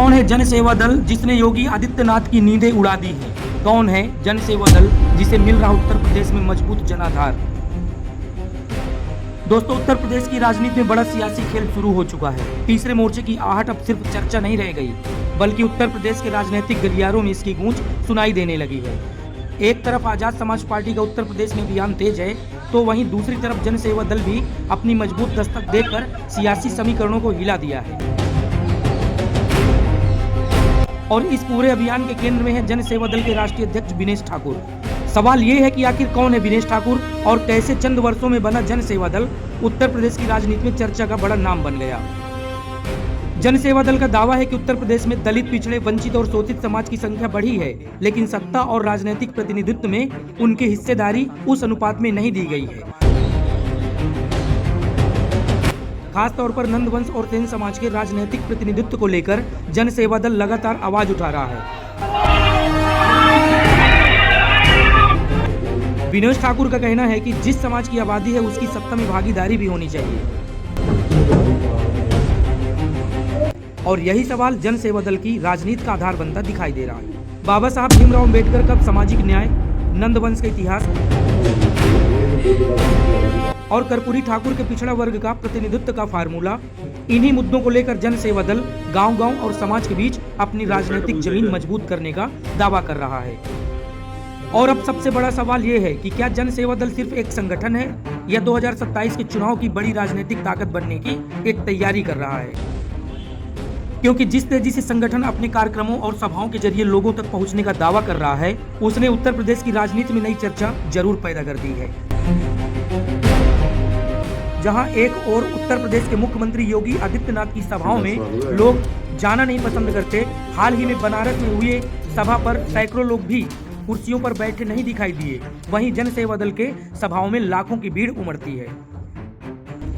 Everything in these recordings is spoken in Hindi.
कौन है जन सेवा दल जिसने योगी आदित्यनाथ की नींदें उड़ा दी है? कौन है जन सेवा दल जिसे मिल रहा उत्तर प्रदेश में मजबूत जनाधार? दोस्तों, उत्तर प्रदेश की राजनीति में बड़ा सियासी खेल शुरू हो चुका है। तीसरे मोर्चे की आहट अब सिर्फ चर्चा नहीं रह गई, बल्कि उत्तर प्रदेश के राजनीतिक गलियारों में इसकी गूंज सुनाई देने लगी है। एक तरफ आजाद समाज पार्टी का उत्तर प्रदेश में अभियान तेज है, तो वहीं दूसरी तरफ जन सेवा दल भी अपनी मजबूत दस्तक देकर सियासी समीकरणों को हिला दिया है। और इस पूरे अभियान के केंद्र में है जन सेवा दल के राष्ट्रीय अध्यक्ष विनेश ठाकुर। सवाल ये है कि आखिर कौन है विनेश ठाकुर और कैसे चंद वर्षों में बना जन सेवा दल उत्तर प्रदेश की राजनीति में चर्चा का बड़ा नाम बन गया। जन सेवा दल का दावा है कि उत्तर प्रदेश में दलित, पिछड़े, वंचित और शोषित समाज की संख्या बढ़ी है, लेकिन सत्ता और राजनीतिक प्रतिनिधित्व में उनकी हिस्सेदारी उस अनुपात में नहीं दी गई है। खास तौर पर नंदवंश और सेन समाज के राजनीतिक प्रतिनिधित्व को लेकर जन सेवा दल लगातार आवाज उठा रहा है। विनेश ठाकुर का कहना है कि जिस समाज की आबादी है उसकी सत्ता में भागीदारी भी होनी चाहिए, और यही सवाल जन सेवा दल की राजनीति का आधार बनता दिखाई दे रहा है। बाबा साहब भीमराव अम्बेडकर का सामाजिक न्याय, नंदवंश का इतिहास और कर्पूरी ठाकुर के पिछड़ा वर्ग का प्रतिनिधित्व का फार्मूला, इन्हीं मुद्दों को लेकर जन सेवा दल गांव-गांव और समाज के बीच अपनी राजनीतिक जमीन मजबूत करने का दावा कर रहा है। और अब सबसे बड़ा सवाल ये है कि क्या जन सेवा दल सिर्फ एक संगठन है या 2027 के चुनाव की बड़ी राजनीतिक ताकत बनने की एक तैयारी कर रहा है? क्योंकि जिस तेजी से संगठन अपने कार्यक्रमों और सभाओं के जरिए लोगों तक पहुंचने का दावा कर रहा है, उसने उत्तर प्रदेश की राजनीति में नई चर्चा जरूर पैदा कर दी है। जहां एक और उत्तर प्रदेश के मुख्यमंत्री योगी आदित्यनाथ की सभाओं में लोग जाना नहीं पसंद करते, हाल ही में बनारस में हुए सभा पर सैकड़ों लोग भी कुर्सियों पर बैठे नहीं दिखाई दिए। वहीं जन सेवा दल के सभाओं में लाखों की भीड़ उमड़ती है।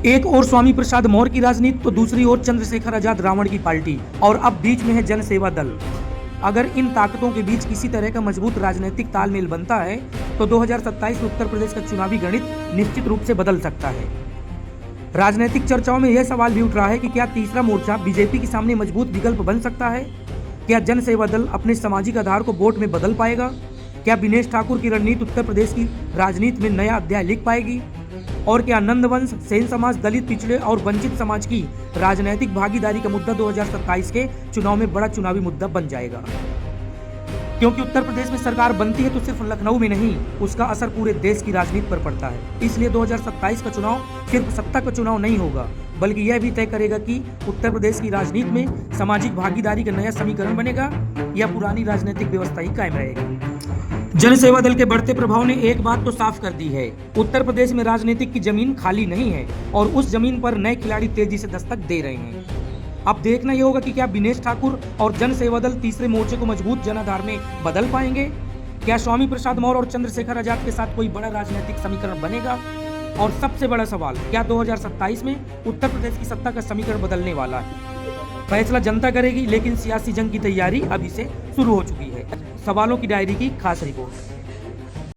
एक और स्वामी प्रसाद मौर्य की राजनीति, तो दूसरी ओर चंद्रशेखर आजाद रावण की पार्टी, और अब बीच में है जन सेवा दल। अगर इन ताकतों के बीच किसी तरह का मजबूत राजनीतिक तालमेल बनता है तो 2027 में उत्तर प्रदेश का चुनावी गणित निश्चित रूप से बदल सकता है। राजनीतिक चर्चाओं में यह सवाल भी उठ रहा है कि क्या तीसरा मोर्चा बीजेपी के सामने मजबूत विकल्प बन सकता है? क्या जन सेवा दल अपने सामाजिक आधार को वोट में बदल पाएगा? क्या विनेश ठाकुर की रणनीति उत्तर प्रदेश की राजनीति में नया अध्याय लिख पाएगी? और क्या नंदवंश, सेन समाज, दलित, पिछड़े और वंचित समाज की राजनीतिक भागीदारी का मुद्दा 2027 के चुनाव में बड़ा चुनावी मुद्दा बन जाएगा? क्योंकि उत्तर प्रदेश में सरकार बनती है तो सिर्फ लखनऊ में नहीं, उसका असर पूरे देश की राजनीति पर पड़ता है। इसलिए 2027 का चुनाव सिर्फ सत्ता का चुनाव नहीं होगा, बल्कि यह भी तय करेगा कि उत्तर प्रदेश की राजनीति में सामाजिक भागीदारी का नया समीकरण बनेगा या पुरानी राजनीतिक व्यवस्था ही कायम रहेगी। जन सेवा दल के बढ़ते प्रभाव ने एक बात तो साफ कर दी है, उत्तर प्रदेश में राजनीतिक की जमीन खाली नहीं है और उस जमीन पर नए खिलाड़ी तेजी से दस्तक दे रहे हैं। अब देखना यह होगा कि क्या विनेश ठाकुर और जन सेवा दल तीसरे मोर्चे को मजबूत जनाधार में बदल पाएंगे? क्या स्वामी प्रसाद मौर्य और चंद्रशेखर आजाद के साथ कोई बड़ा राजनीतिक समीकरण बनेगा? और सबसे बड़ा सवाल, क्या 2027 में उत्तर प्रदेश की सत्ता का समीकरण बदलने वाला है? फैसला जनता करेगी, लेकिन सियासी जंग की तैयारी अभी से शुरू हो चुकी है। सवालों की डायरी की खास रिपोर्ट।